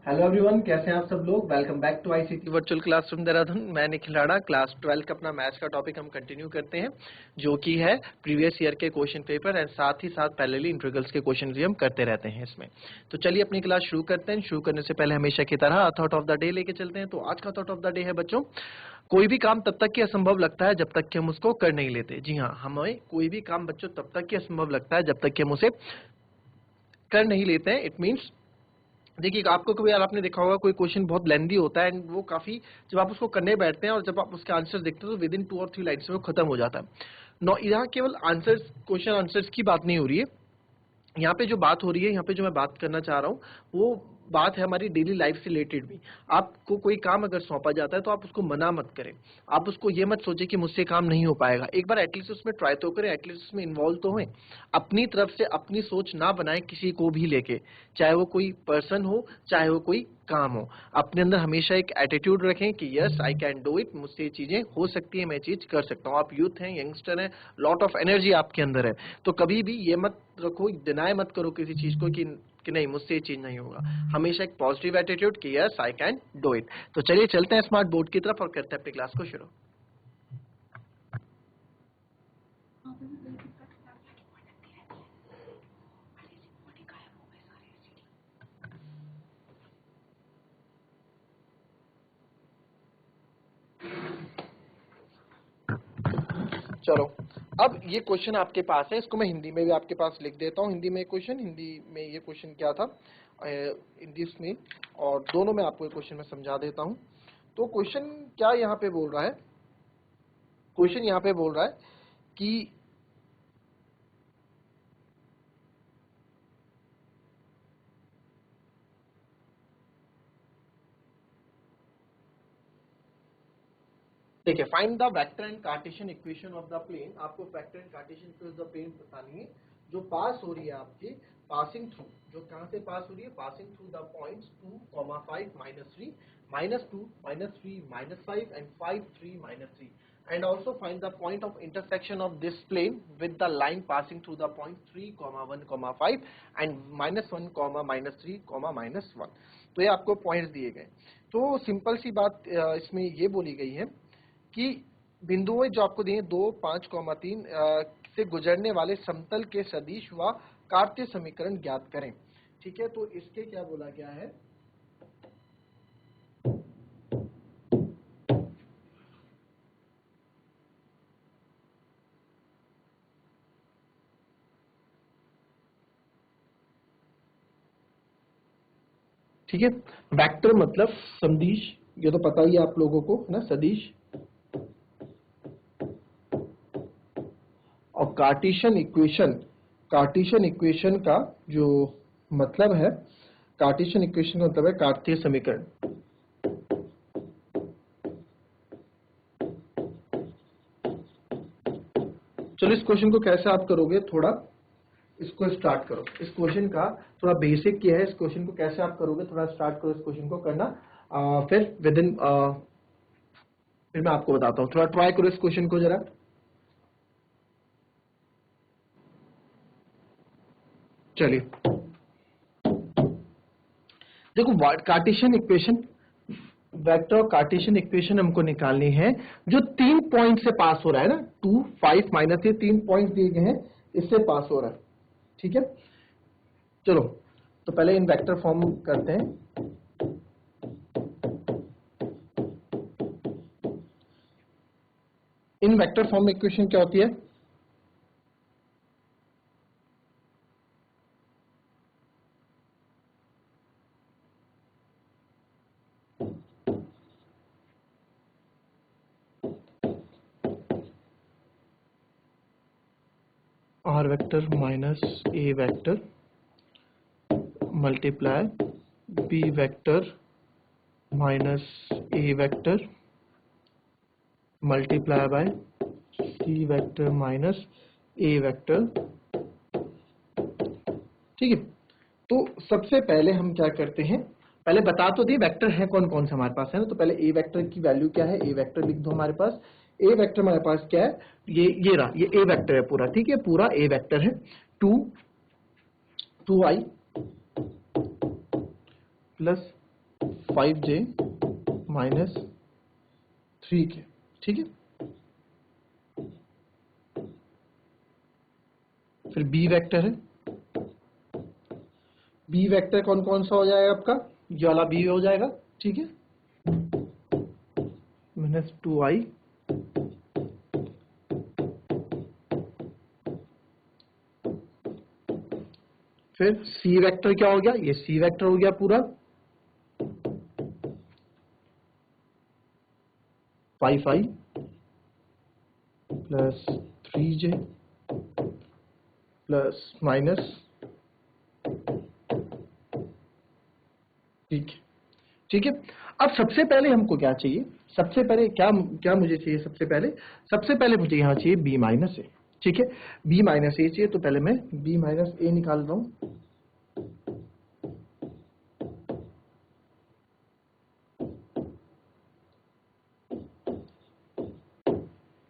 Hello everyone, कैसे हैं आप सब लोग। Welcome back to ICT virtual classroom Dehradun. मैं निखिल राणा। क्लास 12 का अपना मैथ्स का टॉपिक हम कंटिन्यू करते हैं, जो कि है प्रीवियस ईयर के क्वेश्चन पेपर एंड साथ ही साथ पैरेलली इंटीग्रल्स के क्वेश्चन भी हम करते रहते हैं इसमें। तो चलिए अपनी क्लास शुरू करते हैं। शुरू करने से पहले हमेशा की तरह थॉट ऑफ द डे लेके चलते हैं। तो आज का थॉट ऑफ द डे है बच्चों, कोई भी काम तब तक कि असंभव लगता है जब तक कि हम उसको कर नहीं लेते। जी हाँ, हमें कोई भी काम बच्चों तब तक कि असंभव लगता है जब तक कि हम उसे कर नहीं लेते हैं। इट मीन्स देखिए, आपको कभी यार आपने देखा होगा कोई क्वेश्चन बहुत लेंदी होता है एंड वो काफी, जब आप उसको करने बैठते हैं और जब आप उसके आंसर देखते हो तो विद इन 2 और 3 लाइन्स में वो खत्म हो जाता है। यहाँ केवल आंसर्स, क्वेश्चन आंसर्स की बात नहीं हो रही है। यहाँ पे जो बात हो रही है, यहाँ पे जो मैं बात करना चाह रहा हूँ वो बात है हमारी डेली लाइफ से रिलेटेड भी। आपको कोई काम अगर सौंपा जाता है तो आप उसको मना मत करें। आप उसको ये मत सोचे कि मुझसे काम नहीं हो पाएगा। एक बार एटलीस्ट उसमें ट्राई तो करें, एटलीस्ट उसमें इन्वॉल्व तो हों। अपनी तरफ से अपनी सोच ना बनाएं किसी को भी लेके, चाहे वो कोई पर्सन हो चाहे वो कोई काम हो। अपने अंदर हमेशा एक एटीट्यूड रखें कि yes I can do it, मुझसे ये चीजें हो सकती है, मैं चीज कर सकता हूँ। आप यूथ हैं, यंगस्टर हैं, लॉट ऑफ एनर्जी आपके अंदर है, तो कभी भी ये मत रखो, डिनाई मत करो किसी चीज को कि नहीं मुझसे ये चीज नहीं होगा। हमेशा एक पॉजिटिव एटीट्यूड कि yes I can do it. तो चलिए चलते हैं स्मार्ट बोर्ड की तरफ और करते हैं अपनी क्लास को शुरू। चलो, अब ये क्वेश्चन आपके पास है, इसको मैं हिंदी में भी आपके पास लिख देता हूँ। हिंदी में क्वेश्चन, हिंदी में ये क्वेश्चन क्या था इंग्लिश में, और दोनों में आपको ये क्वेश्चन मैं समझा देता हूँ। तो क्वेश्चन क्या यहाँ पे बोल रहा है, क्वेश्चन यहाँ पे बोल रहा है कि देखिए, find the vector and Cartesian equation of the plane. आपको vector and Cartesian equation of the plane बतानी है जो पास हो रही है आपकी, पासिंग थ्रू, जो कहां से पास हो रही है, passing through the points 2, 5, -3, -2, -3, -5 and 5, 3, -3, and also find the point of intersection of this plane with the line passing through the point 3, 1, 5 and -1, -3, -1। तो ये आपको पॉइंट्स दिए गए। तो सिंपल सी बात इसमें ये बोली गई है कि बिंदुएं जो आपको दिए 2, 5, 3 से गुजरने वाले समतल के सदिश व कार्तीय समीकरण ज्ञात करें। ठीक है, तो इसके क्या बोला गया है, ठीक है। वेक्टर मतलब सदिश, ये तो पता ही है आप लोगों को, है ना, सदिश। और कार्टेशियन इक्वेशन, कार्टेशियन इक्वेशन का जो मतलब है, कार्टेशियन इक्वेशन का मतलब है कार्तीय समीकरण। चलो इस क्वेश्चन को कैसे आप करोगे, थोड़ा इसको स्टार्ट करो। इस क्वेश्चन का थोड़ा बेसिक क्या है, इस क्वेश्चन को कैसे आप करोगे, थोड़ा स्टार्ट करो इस क्वेश्चन को करना। फिर विद इन फिर मैं आपको बताता हूँ, थोड़ा ट्राई करो इस क्वेश्चन को जरा। चलिए देखो, कार्टेशियन इक्वेशन, वेक्टर और कार्टेशियन इक्वेशन हमको निकालनी है जो 3 पॉइंट से पास हो रहा है ना, 2, 5, -3, 3 पॉइंट दिए गए हैं, इससे पास हो रहा है। ठीक है, चलो तो पहले इन वेक्टर फॉर्म करते हैं। इन वेक्टर फॉर्म में इक्वेशन क्या होती है, R vector minus A vector multiply B vector minus A vector multiply by C vector minus A vector. ठीक है, तो सबसे पहले हम क्या करते हैं, पहले बता तो दिए वेक्टर है कौन कौन से हमारे पास, है ना। तो पहले ए वेक्टर की वैल्यू क्या है, ए वेक्टर लिख दो हमारे पास। ए वेक्टर हमारे पास क्या है, ये रहा, ये ए वेक्टर है पूरा। ठीक है, पूरा ए वेक्टर है। 2i plus 5j minus 3k, ठीक है। फिर बी वेक्टर है, बी वेक्टर कौन कौन सा हो जाएगा आपका, ये वाला बी हो जाएगा, ठीक है, माइनस 2i फिर सी वेक्टर क्या हो गया, ये सी वेक्टर हो गया पूरा 5i plus 3j plus minus, ठीक है, ठीक है। अब सबसे पहले हमको क्या चाहिए, सबसे पहले क्या क्या मुझे चाहिए, सबसे पहले मुझे यहाँ चाहिए b माइनस ए, ठीक है, b माइनस ए चाहिए। तो पहले मैं b माइनस ए निकाल रहा हूं,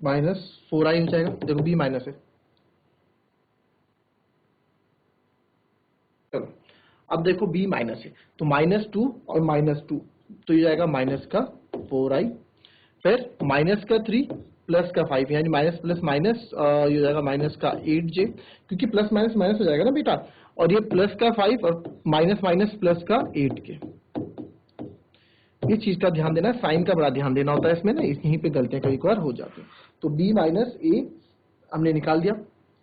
माइनस 4i हो जाएगा, देखो b माइनस है, चलो अब देखो b माइनस है तो -2 और -2 तो ये जाएगा माइनस का 4i, फिर माइनस का 3 प्लस का 5, यानी माइनस प्लस माइनस ये हो जाएगा माइनस का 8j, क्योंकि प्लस माइनस माइनस हो जाएगा ना बेटा, और ये प्लस का 5 और माइनस माइनस प्लस का 8k। इस चीज का ध्यान देना, साइन का बड़ा ध्यान देना होता है इसमें ना, यहीं पे गलतियां कभी कभार हो जाती हैं। तो b माइनस ए हमने निकाल दिया,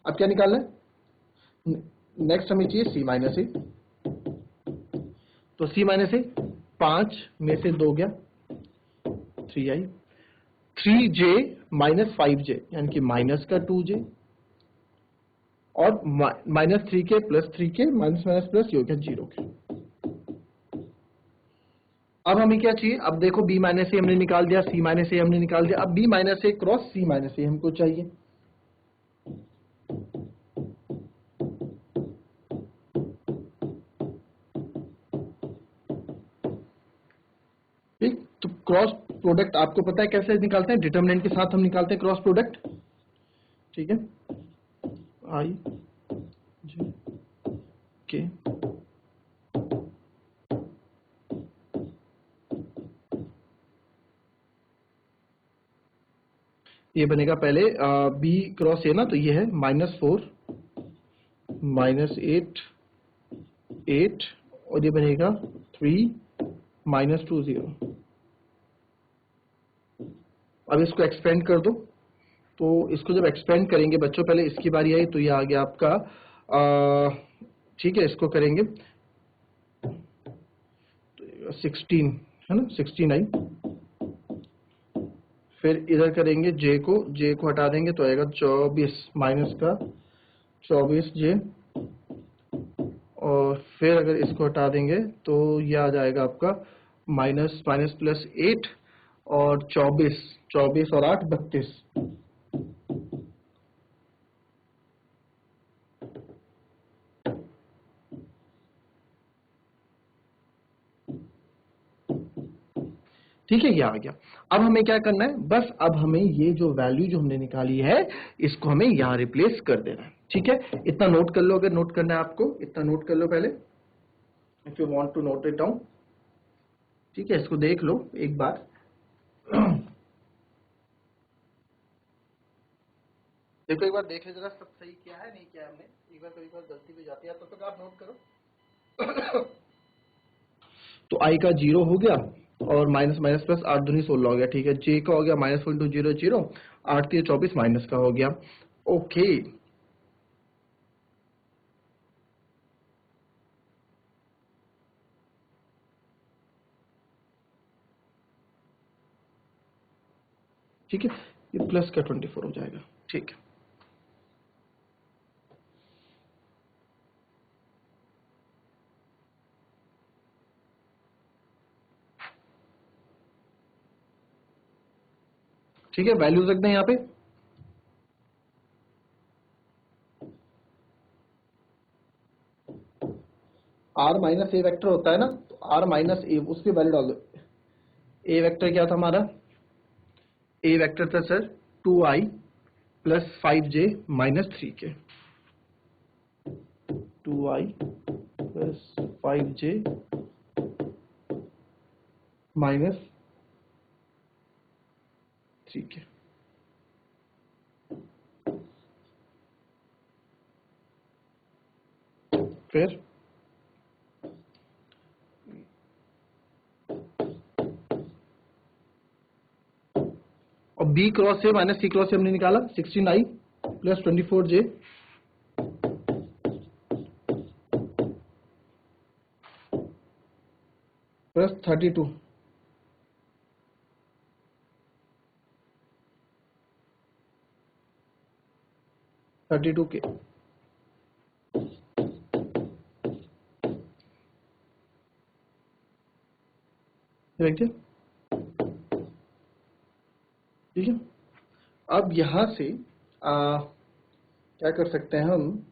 अब क्या निकालना है, नेक्स्ट हमें चाहिए c माइनस ए, तो c माइनस ए 5 में से 2 गया 3i, 3j माइनस 5j यानी कि माइनस का 2j, और minus 3k plus 3k minus minus plus ये हो गया 0k। अब हमें क्या चाहिए, अब देखो b माइनस ए हमने निकाल दिया, c माइनस ए हमने निकाल दिया, अब b minus a cross c minus ए हमको चाहिए। ठीक, तो क्रॉस प्रोडक्ट आपको पता है कैसे निकालते हैं, डिटरमिनेंट के साथ हम निकालते हैं क्रॉस प्रोडक्ट, ठीक है, i j k, ये बनेगा पहले b क्रॉस ए ना, तो ये है -4 -8 8 और ये बनेगा 3 -2 0। अब इसको एक्सपेंड कर दो, तो इसको जब एक्सपेंड करेंगे बच्चों, पहले इसकी बारी आई तो ये आ गया आपका, ठीक है, इसको करेंगे तो 16 है ना, 16 आई, फिर इधर करेंगे j को हटा देंगे तो आएगा 24 माइनस का 24j, और फिर अगर इसको हटा देंगे तो ये आ जाएगा आपका माइनस माइनस प्लस 8 और 24 और 8 32। ठीक है, ये आ गया। अब हमें क्या करना है, बस अब हमें ये जो वैल्यू जो हमने निकाली है इसको हमें यहाँ रिप्लेस कर देना है, ठीक है। इतना नोट कर लो, अगर नोट करना है आपको इतना नोट कर लो पहले, if you want to note it down, ठीक है, इसको देख लो एक बार। देखो एक बार देख ले जरा सब सही किया है नहीं किया हमने, एक बार कभी गलती भी जाती है तो आप नोट करो। तो i का 0 हो गया और माइनस माइनस प्लस 8 दूनी 16 हो गया, ठीक है, j का हो गया -0.00, 8 3 24 माइनस का हो गया, ओके। ठीक है, ये प्लस का 24 हो जाएगा, ठीक है। ठीक है, वैल्यूज रख दें यहाँ पे, r माइनस ए वेक्टर होता है ना, तो r माइनस ए उसकी वैल्यू डाल दो। ए वेक्टर क्या था हमारा, ए वेक्टर था sir 2i plus 5j minus 3k, 2i plus 5j minus 3k। फिर और b क्रॉस से माइनस c क्रॉस से हमने निकाला 16i plus 24j plus 32 32k। देखिए ठीक है। अब यहां से क्या कर सकते हैं हम,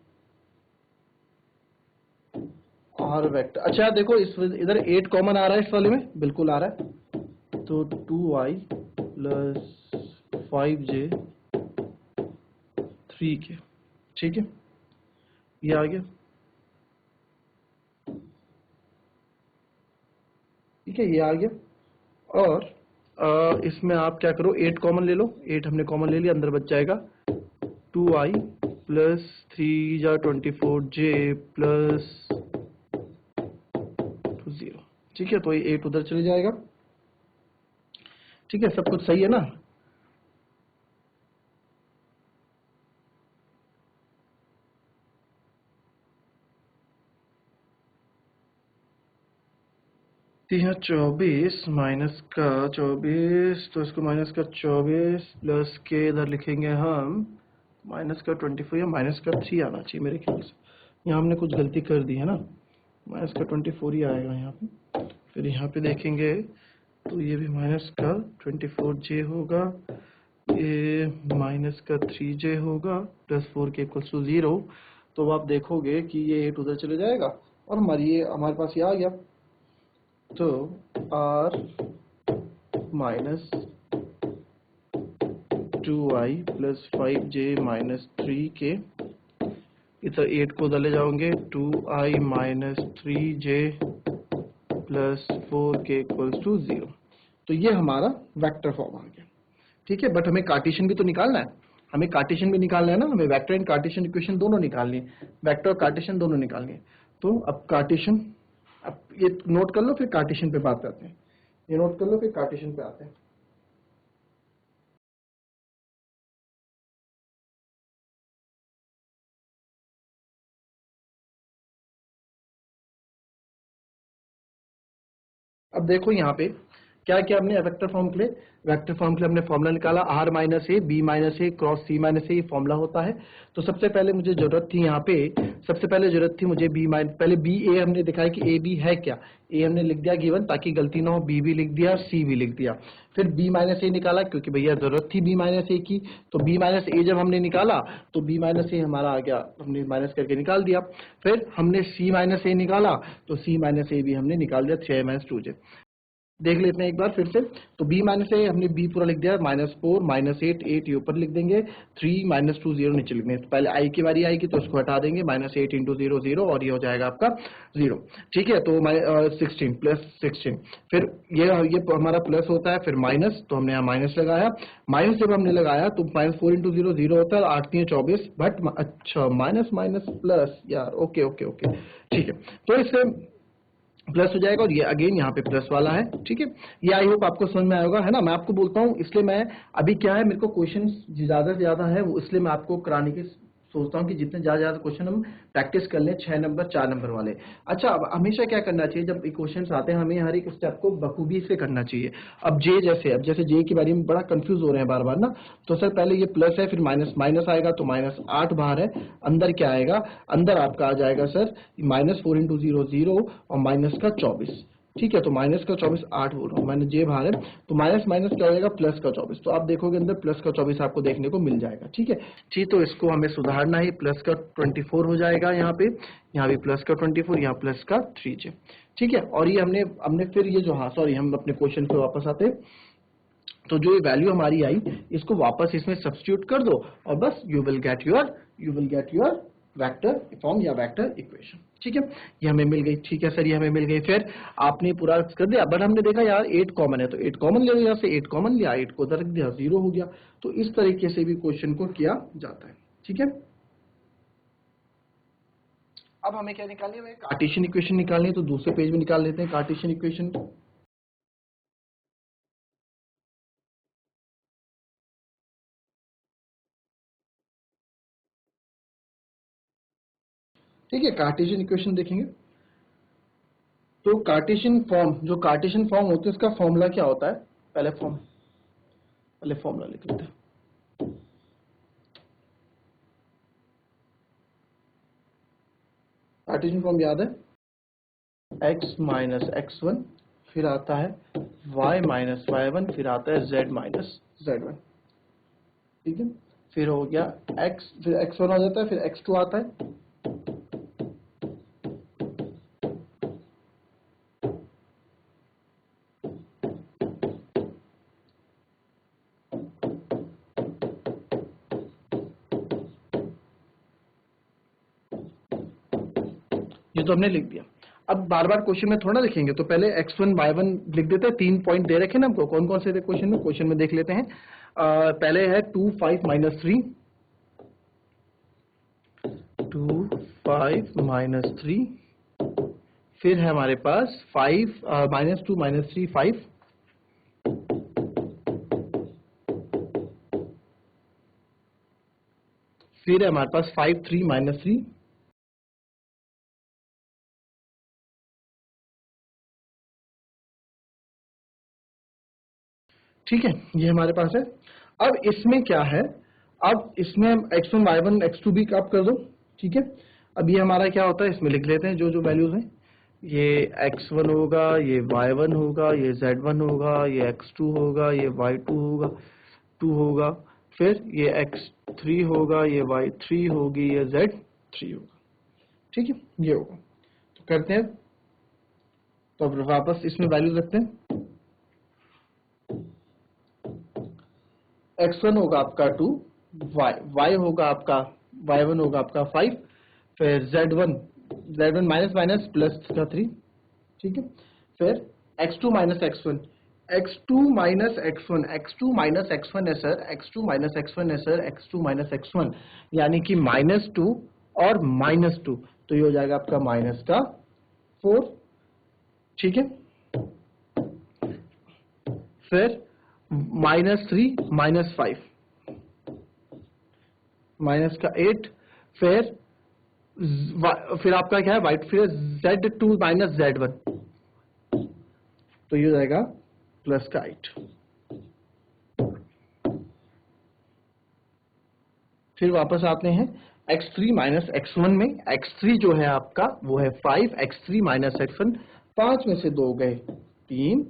आर वेक्टर। अच्छा देखो इस इधर 8 कॉमन आ रहा है इस वाले में, बिल्कुल आ रहा है। तो 2i प्लस 5j 3k, ठीक है, ये आ गया। ठीक है, ये आ गया। और इसमें आप क्या करो, 8 कॉमन ले लो, 8 हमने कॉमन ले लिया, अंदर बच जाएगा 2i प्लस 3 जा 24j प्लस 0। ठीक है, तो ये 8 उधर चले जाएगा। ठीक है, सब कुछ सही है ना। यहाँ 24 माइनस का 24, तो इसको माइनस का 24 प्लस के इधर लिखेंगे हम माइनस का 24 या माइनस का 3 आना चाहिए मेरे ख्याल से। यहाँ हमने कुछ गलती कर दी है ना, माइनस का 24 ही आएगा यहाँ पे। फिर यहाँ पे देखेंगे तो ये भी माइनस का 24j होगा, ये माइनस का 3j होगा प्लस 4 के इक्वल टू 0। तो आप देखोगे कि ये 8 उधर चले जाएगा और हमारे पास ये आ गया। तो r minus 2i plus 5j minus 3k, इधर 8 को उधर ले जाओगे 2i minus 3j plus 4k equals to 0। तो ये हमारा वेक्टर फॉर्म आ गया। ठीक है, बट हमें कार्टेशियन भी तो निकालना है, हमें कार्टेशियन भी निकालना है ना, हमें वेक्टर एंड कार्टेशियन इक्वेशन दोनों निकालनी है, वेक्टर और कार्टेशियन दोनों निकालनी है। तो अब कार्टेशियन, अब ये नोट कर लो, फिर कार्टेशियन पे बात करते हैं। ये नोट कर लो, फिर कार्टेशियन पे आते हैं। अब देखो यहाँ पे क्या क्या हमने वेक्टर फॉर्म के लिए, वेक्टर फॉर्म के लिए हमने फॉर्मूला निकाला r minus a b minus a cross c minus a, ये फॉर्मूला होता है। तो सबसे पहले मुझे जरूरत थी यहाँ पे, सबसे पहले जरूरत थी मुझे बी माइनस, पहले बी ए हमने दिखाया कि ए बी है क्या, ए हमने लिख दिया गिवन ताकि गलती ना हो, बी भी लिख दिया, सी भी लिख दिया। फिर बी माइनस ए निकाला क्योंकि भैया जरूरत थी बी माइनस ए की। तो बी माइनस ए जब हमने निकाला तो बी माइनस ए हमारा आ गया, हमने माइनस करके निकाल दिया। फिर हमने सी माइनस ए निकाला, तो सी माइनस ए भी हमने निकाल दिया 3i माइनस 2j। देख लेते हैं एक बार फिर से। तो b माइनस ए हमने b पूरा लिख दिया, -4 -8, 8 ये ऊपर लिख देंगे, 3 -2 0 नीचे लिख देंगे। तो पहले i की बारी आएगी तो उसको हटा देंगे, -8 इंटू 0 0, और ये हो जाएगा आपका 0। ठीक है, तो 16 प्लस 16, फिर ये हमारा प्लस होता है, फिर माइनस, तो हमने यहाँ माइनस लगाया। माइनस जब हमने लगाया तो -4 इंटू 0 0 होता है, 8 3 24, बट अच्छा माइनस माइनस प्लस यार, ओके ओके ओके, ठीक है। तो इससे प्लस हो जाएगा और ये अगेन यहाँ पे प्लस वाला है। ठीक है, ये आई होप आपको समझ में आएगा, है ना। मैं आपको बोलता हूँ, इसलिए मैं अभी क्या है, मेरे को क्वेश्चन ज्यादा से ज्यादा है, वो इसलिए मैं आपको कराने की सोचता हूँ कि जितने ज्यादा क्वेश्चन हम प्रैक्टिस कर लें, 6 नंबर 4 नंबर वाले। अच्छा, अब हमेशा क्या करना चाहिए, जब क्वेश्चन आते हैं हमें हर एक स्टेप को बखूबी से करना चाहिए। अब जैसे जे के बारे में बड़ा कंफ्यूज हो रहे हैं बार बार ना, तो सर पहले ये प्लस है, फिर माइनस माइनस आएगा, तो -8 बाहर है, अंदर क्या आएगा, अंदर आपका आ जाएगा सर -4 इंटू 0 0 और माइनस का 24। ठीक है, तो माइनस का 24, 8 बोल रहा हूँ मैंने, जे बाहर है, तो माइनस माइनस क्या हो जाएगा, प्लस का 24। तो आप देखोगे अंदर प्लस का 24 आपको देखने को मिल जाएगा। ठीक है जी, तो इसको हमें सुधारना है, प्लस का 24 हो जाएगा यहाँ पे, यहाँ भी प्लस का 24, यहाँ प्लस का 3j। ठीक है, और ये हमने फिर ये जो, हाँ सॉरी, हम अपने क्वेश्चन पे वापस आते हैं। तो जो ये वैल्यू हमारी आई, इसको वापस इसमें सब्स्टिट्यूट कर दो और बस you will get your vector form या वेक्टर इक्वेशन। ठीक है, ये हमें मिल गई। ठीक है सर, ये हमें मिल गई। फिर आपने पूरा कर दिया, बट हमने देखा यार 8 कॉमन है, तो 8 कॉमन ले लिया, यहाँ से 8 कॉमन लिया, 8 को उधर रख दिया, 0 हो गया। तो इस तरीके से भी क्वेश्चन को किया जाता है। ठीक है, अब हमें क्या निकालनी है, कार्टेशियन इक्वेशन निकालनी है। तो दूसरे पेज में निकाल लेते हैं कार्टेशियन इक्वेशन। ठीक है, कार्टेशियन इक्वेशन देखेंगे तो कार्टेशियन फॉर्म, जो कार्टेशियन फॉर्म होते हैं उसका फॉर्मूला क्या होता है, पहले फॉर्मूला लिख लेते हैं। कार्टेशियन फॉर्म याद है, x माइनस x1, फिर आता है y माइनस y1, फिर आता है z माइनस z1। ठीक है, फिर हो गया x, फिर x1 आ जाता है, फिर x2 आता है, ये तो हमने लिख दिया। अब बार बार क्वेश्चन में थोड़ा लिखेंगे, तो पहले x1 y1 लिख देते हैं। 3 पॉइंट दे रखे ना हमको, कौन कौन से थे क्वेश्चन में देख लेते हैं। पहले है 2 5 माइनस 3, 2 5 माइनस 3, फिर है हमारे पास 5 माइनस 2 माइनस 3 5, फिर है हमारे पास 5 3 माइनस 3, ठीक है, ये हमारे पास है। अब इसमें क्या है, अब इसमें x1 y1 x2 भी आप कर दो। ठीक है, अब ये हमारा क्या होता है, इसमें लिख लेते हैं जो जो वैल्यूज हैं। ये x1 होगा, ये y1 होगा, ये z1 होगा, ये x2 होगा, ये y2 होगा, 2 होगा, फिर ये x3 होगा, ये y3 होगी, ये z3 होगा। ठीक है, ये होगा। तो करते हैं, तो अब वापस इसमें वैल्यूज रखते हैं। x1 होगा आपका 2, y होगा आपका, y1 होगा आपका 5, फिर z1 माइनस माइनस प्लस का 3। ठीक है, फिर x2 minus x1, x2 minus x1, x2 minus x1 है सर, x2 माइनस x1 है सर, x2 माइनस x1 यानी कि -2 और -2, तो ये हो जाएगा आपका माइनस का 4। ठीक है, फिर -3 -5 माइनस का 8, फिर आपका क्या है वाइट, फिर z2 माइनस z1, तो ये हो जाएगा प्लस का 8। फिर वापस आते हैं x3 माइनस x1 में, x3 जो है आपका वो है 5, x3 माइनस x1, 5 में से 2 गए 3,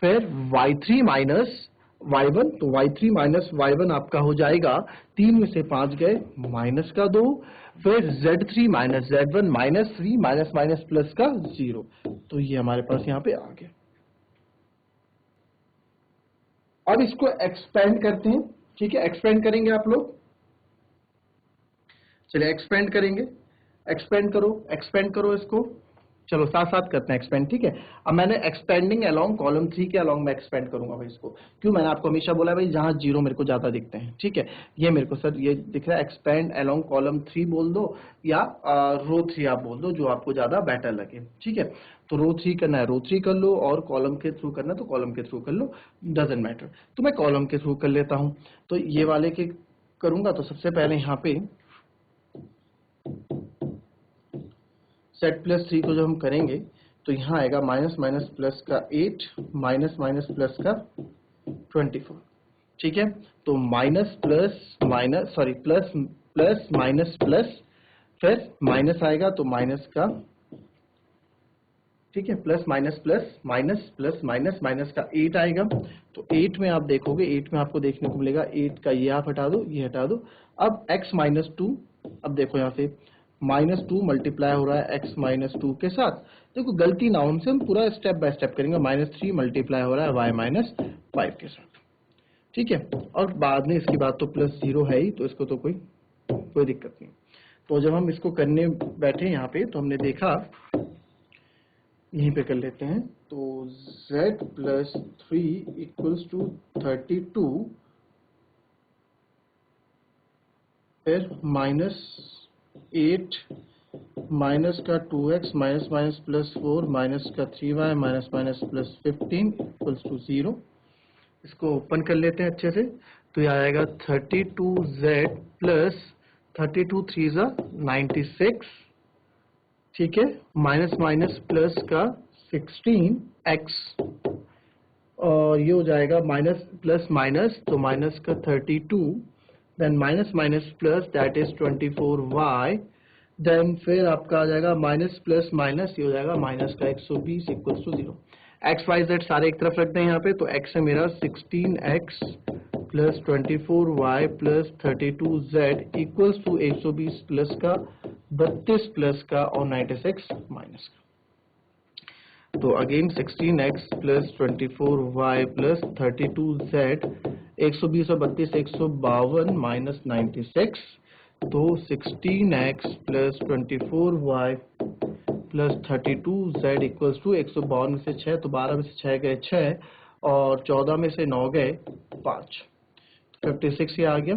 फिर y3 माइनस y1, तो y3 माइनस y1 आपका हो जाएगा 3 में से 5 गए माइनस का 2, फिर z3 minus z1 minus 3 minus minus plus का 0, तो ये हमारे पास यहाँ पे आ गया। अब इसको एक्सपेंड करते हैं। ठीक है, एक्सपेंड करेंगे आप लोग, चलिए एक्सपेंड करेंगे, एक्सपेंड करो इसको, चलो साथ साथ करते हैं एक्सपेंड। ठीक है, अब मैंने एक्सपेंडिंग अलोंग कॉलम 3 के अलोंग मैं एक्सपेंड करूंगा भाई इसको, क्यों, मैंने आपको हमेशा बोला भाई जहां जीरो मेरे को ज्यादा दिखते हैं। ठीक है, ये मेरे को सर ये दिख रहा है, एक्सपेंड अलोंग कॉलम 3 बोल दो या रो 3 आप बोल दो, जो आपको ज्यादा बेटर लगे। ठीक है, तो रो 3 करना है रो 3 कर लो, और कॉलम के थ्रू करना है तो कॉलम के थ्रू कर लो, डजेंट मैटर। तो मैं कॉलम के थ्रू कर लेता हूं, तो ये वाले के करूंगा, तो सबसे पहले यहाँ पे सेट प्लस 3 को जब हम करेंगे तो यहाँ आएगा माइनस माइनस प्लस का 8 माइनस माइनस प्लस का 24। ठीक है, तो minus plus minus sorry plus plus minus plus, फिर माइनस आएगा तो माइनस का, ठीक है, plus minus plus minus plus minus minus का 8 आएगा। तो 8 में आप देखोगे, 8 में आपको देखने को मिलेगा 8 का ये आप हटा दो, ये हटा दो। अब x माइनस 2, अब देखो यहाँ पे -2 मल्टीप्लाई हो रहा है x माइनस 2 के साथ। देखो गलती ना हो, हमसे हम पूरा स्टेप बाय स्टेप करेंगे। -3 मल्टीप्लाई हो रहा है y माइनस 5 के साथ। ठीक है, और बाद में इसके बाद तो प्लस 0 है ही, तो इसको तो कोई दिक्कत नहीं। तो जब हम इसको करने बैठे यहाँ पे तो हमने देखा, यहीं पे कर लेते हैं, तो z प्लस 3 इक्वल्स टू 32, फिर -8 माइनस का 2x minus minus plus 4 minus का 3y minus minus plus 15 equals to 0। इसको ओपन कर लेते हैं अच्छे से, तो ये आएगा 32z प्लस 32 3 ज़ा 96, ठीक है, माइनस माइनस प्लस का 16x, और ये हो जाएगा माइनस प्लस माइनस, तो माइनस का 32, then minus minus plus that is 24y, then फिर आपका आ जाएगा माइनस प्लस माइनस, ये हो जाएगा माइनस का 120 equals to 0। X Y Z सारे एक तरफ रख दें यहाँ पे, तो x है मेरा 16x plus 24y plus 32z equals to 120 plus का 32 प्लस का और 96 माइनस का। तो again 16x plus 24y plus 32z, 120 और 32 152 माइनस 96, तो 16x plus 24y plus 32z equals to 152 में से 6, तो 12 में से 6 गए 6 और 14 में से 9 गए 5, 56 ये आ गया।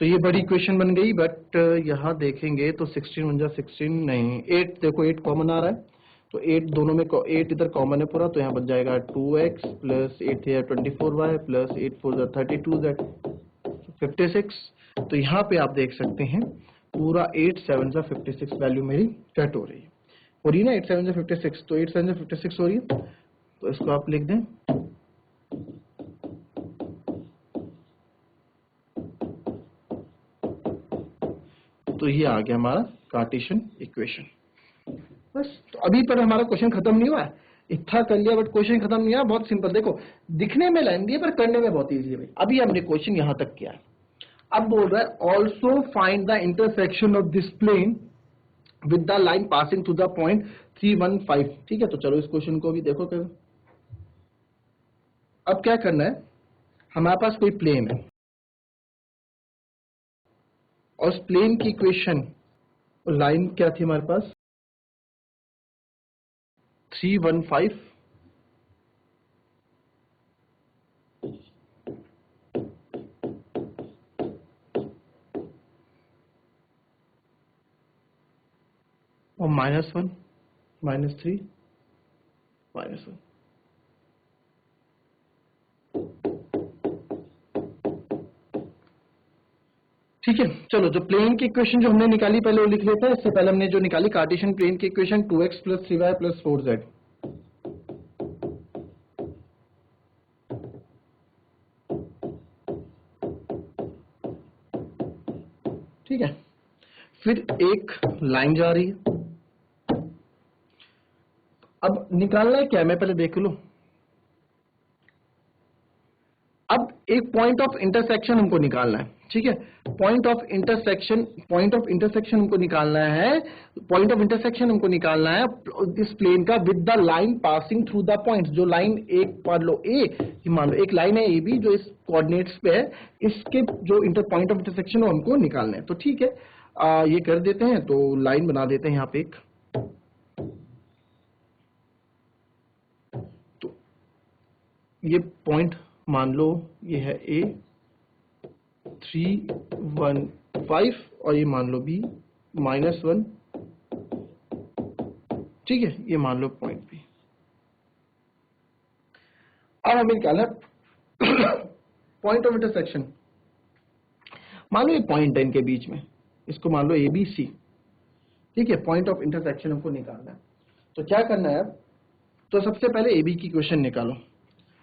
तो ये बड़ी इक्वेशन बन गई, बट यहाँ देखेंगे तो 16 बन जा 16 नहीं, 8, देखो 8 कॉमन आ रहा है, तो 8 दोनों में 8 इधर कॉमन है पूरा, तो यहाँ बन जाएगा 2x plus 8 24y plus 8 4 32z 56। तो यहाँ पे आप देख सकते हैं पूरा 8 7 56 वैल्यू मेरी कट हो रही है, हो रही है ना, 8 7 56, तो 8 7 56 हो रही है, तो इसको आप लिख दें, तो ये आ गया हमारा कार्टेशियन इक्वेशन। बस, तो अभी पर हमारा क्वेश्चन खत्म नहीं हुआ है, इतना कर लिया बट क्वेश्चन खत्म नहीं हुआ। बहुत सिंपल, देखो दिखने में लेंथी है पर करने में बहुत इजी है भाई। अभी हमने क्वेश्चन यहां तक किया है, अब बोल रहा है also find the intersection of this plane with the line passing through the point 315। ठीक है, तो चलो इस क्वेश्चन को भी देखो कैसे। अब क्या करना है, हमारे पास कोई प्लेन है और उस प्लेन की इक्वेशन, लाइन क्या थी हमारे पास 315, और -1 -3 -1। ठीक है, चलो जो प्लेन की इक्वेशन जो हमने निकाली पहले वो लिख लेते हैं। इससे पहले हमने जो निकाली कार्टेशियन प्लेन की equation 2x plus 3y plus 4z, ठीक है, फिर एक लाइन जा रही है। अब निकालना है क्या, मैं पहले देख लूं। अब एक पॉइंट ऑफ इंटरसेक्शन हमको निकालना है, ठीक है, पॉइंट ऑफ इंटरसेक्शन हमको निकालना है, पॉइंट ऑफ इंटरसेक्शन हमको निकालना है इस प्लेन का with the line passing through the point. जो लाइन एक मान लो ए, मान लो एक लाइन है ए बी जो इस कोऑर्डिनेट्स पे है, इसके जो पॉइंट ऑफ इंटरसेक्शन वो हमको निकालना है। तो ठीक है, ये कर देते हैं, तो लाइन बना देते हैं यहाँ पे एक, तो ये पॉइंट मान लो ये है ए 315 और ये मान लो बी -1, ठीक है, ये मान लो पॉइंट बी। अब हमें निकालना पॉइंट ऑफ इंटरसेक्शन। मान लो ये पॉइंट है इनके बीच में, इसको मान लो ए बी सी, ठीक है, पॉइंट ऑफ इंटरसेक्शन हमको निकालना है। तो क्या करना है, तो सबसे पहले ए बी की इक्वेशन निकालो,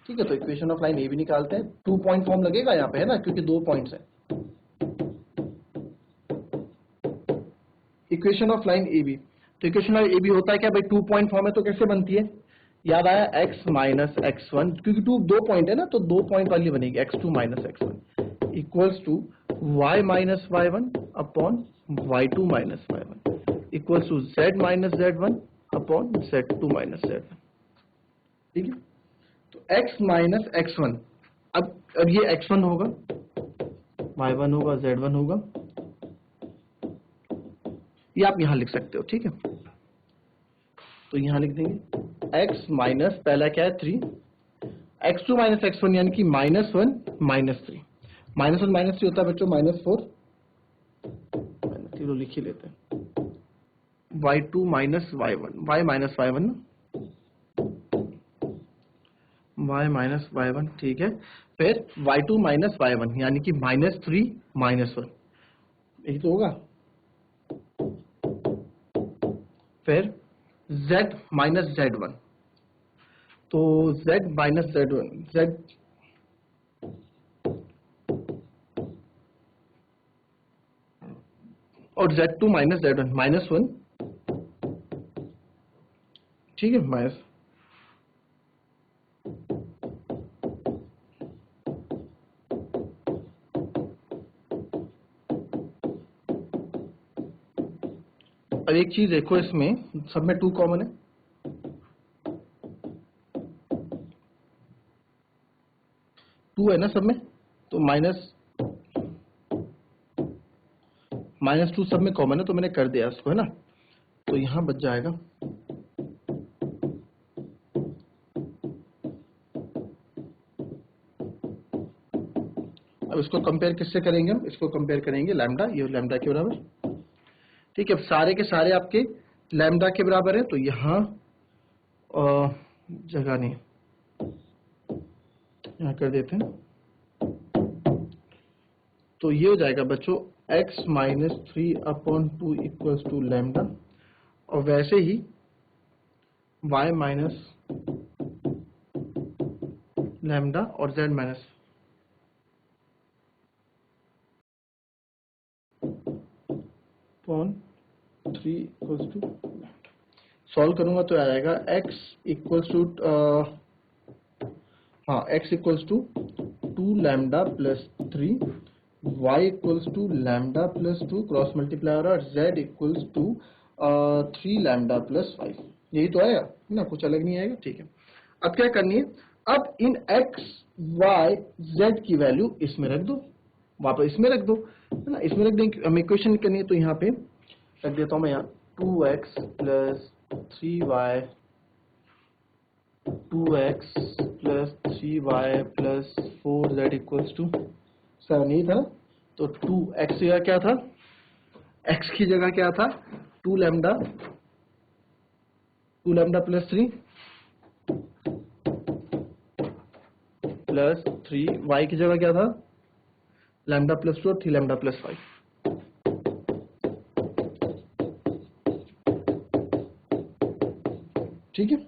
ठीक है, तो equation of line A B निकालते हैं। 2 पॉइंट फॉर्म लगेगा यहाँ पे, है ना, क्योंकि 2 पॉइंट्स है। Equation of line A B, तो इक्वेशन ऑफ ए बी होता है क्या भाई, 2 पॉइंट फॉर्म है, तो कैसे बनती है, याद आया, x माइनस x1, क्योंकि 2 पॉइंट है ना, तो 2 पॉइंट वाली बनेगी, x2 minus x1 equals to y minus y1 upon y2 minus y1 equals to z minus z1 upon z2 minus z1, ठीक है। तो x माइनस x1, अब ये x1 होगा, y1 होगा, z1 होगा, ये आप यहाँ लिख सकते हो, ठीक है। तो यहाँ लिख देंगे x माइनस पहला क्या है 3, x2 माइनस x1 यानी कि -1 -3, -1 -3 होता है बच्चों -4, -0 लिख ही लेते हैं, y2 minus y1, y minus y1 y minus y1, ठीक है। फिर y2 माइनस y1 यानी कि -3 -1, यही तो होगा। फिर z माइनस z1, तो z माइनस z1, z और z2 माइनस z1 -1, ठीक है, माइनस। अब एक चीज देखो, इसमें सब में 2 कॉमन है, टू है ना सब में, तो -2 सब में कॉमन है, तो मैंने कर दिया इसको, है ना। तो यहां बच जाएगा अब इसको कंपेयर किससे करेंगे हम, इसको कंपेयर करेंगे लैम्डा, ये लैम्डा के बराबर, ठीक है। अब सारे के सारे आपके लैम्डा के बराबर है, तो यहाँ जगह नहीं, यहाँ कर देते हैं। तो ये हो जाएगा बच्चों x minus 3/2 equals to lambda, और वैसे ही y माइनस लैम्डा और z minus 3 equals to, solve करूंगा तो आ जाएगा x equals to x equals to 2 lambda plus 3, y equals to lambda plus 2 cross multiply, और z equals to 3 lambda plus 5, यही तो आएगा ना, कुछ अलग नहीं आएगा, ठीक है। अब क्या करनी है, अब इन x y z की वैल्यू इसमें रख दो, वापस इसमें रख दो, है ना, इसमें रख देंगे। हमें इक्वेशन करनी है, तो यहाँ पे रख देता हूँ मैं, यहाँ 2x plus 3y, 2x plus 3y plus 4z equals to 7, यही था ना। तो 2x की जगह क्या था, x की जगह क्या था 2 लैम्डा प्लस 3 प्लस 3, y की जगह क्या था लैम्डा प्लस 2 और 3 लैम्डा प्लस 5, ठीक है।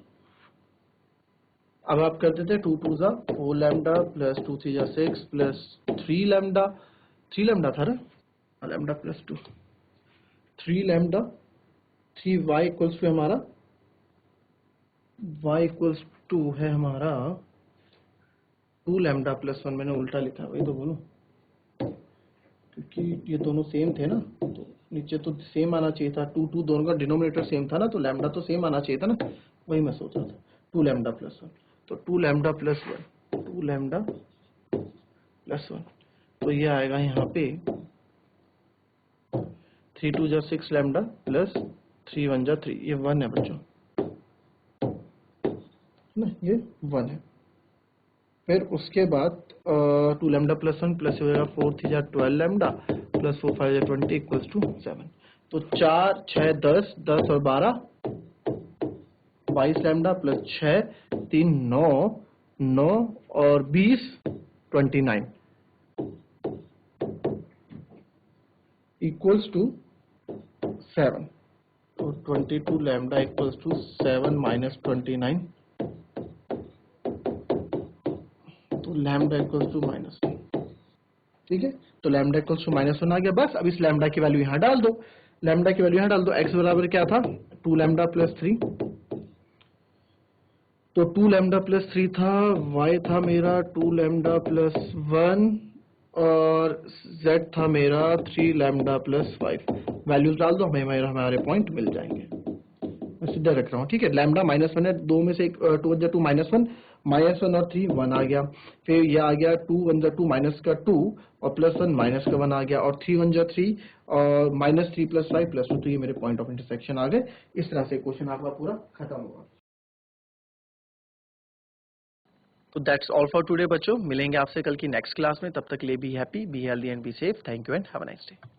अब आप कर देते 2 2 जा 4 लैम्डा प्लस 2 3 जा 6 प्लस 3 लैम्डा, 3 लैम्डा था ना, lambda plus 2 3 lambda 3, y equals to हमारा y इक्वल्स टू है हमारा 2 लैम्डा प्लस 1, मैंने उल्टा लिखा, वही तो बोलो, क्योंकि ये दोनों सेम थे ना, तो नीचे तो सेम आना चाहिए था, 2 2 दोनों का डिनोमिनेटर सेम था ना, तो लैम्डा तो सेम आना चाहिए था ना, वही मैं सोच रहा था। 2 लैम्डा प्लस 1, तो 2 लैम्डा प्लस 1, 2 लैम्डा प्लस 1, तो ये आएगा यहाँ पे 3 2 जा 6 लैम्डा प्लस 3 1 जा 3, ये 1 है बच्चों ना, ये 1 है। फिर उसके बाद 2 लैम्डा प्लस 1 प्लस हो जाएगा 4 3 जा 12 लैम्डा प्लस 4 5 जा 20 इक्वल्स टू 7, तो 4 6 10 10 और 12 22 लैम्डा प्लस 6 3 9 9 और 20 29 इक्वल्स टू 7, तो 22 लैम्डा इक्वल्स टू 7 माइनस 29, तो लैम्डा इक्वल्स टू -1, ठीक है। तो लैम्डा इक्वल्स टू -1 आ गया, बस अब इस लैम्डा की वैल्यू यहाँ डाल दो, लैम्डा की वैल्यू यहाँ डाल दो। x बराबर क्या था 2 लैम्डा प्लस 3, तो 2 लैम्डा प्लस 3 था, y था मेरा 2 लैम्डा प्लस 1 और z था मेरा 3 लैम्डा प्लस 5, वैल्यूज डाल दो, हमें हमारे पॉइंट मिल जाएंगे। मैं सीधा रख रहा हूँ, ठीक है। लैम्डा -1 है, 2 में से एक 2 × 2 -1 और 3 1 आ गया। फिर ये आ गया 2 × 2 -2 और +1 -1 आ गया, और 3 × 3 और -3 + 5 +2, तो ये मेरे पॉइंट ऑफ इंटरसेक्शन आ गए। इस तरह से क्वेश्चन आपका पूरा खत्म होगा। तो दैट्स ऑल फॉर टुडे बच्चों, मिलेंगे आपसे कल की नेक्स्ट क्लास में। तब तक के लिए be happy, be healthy and be safe. Thank you and have a nice day.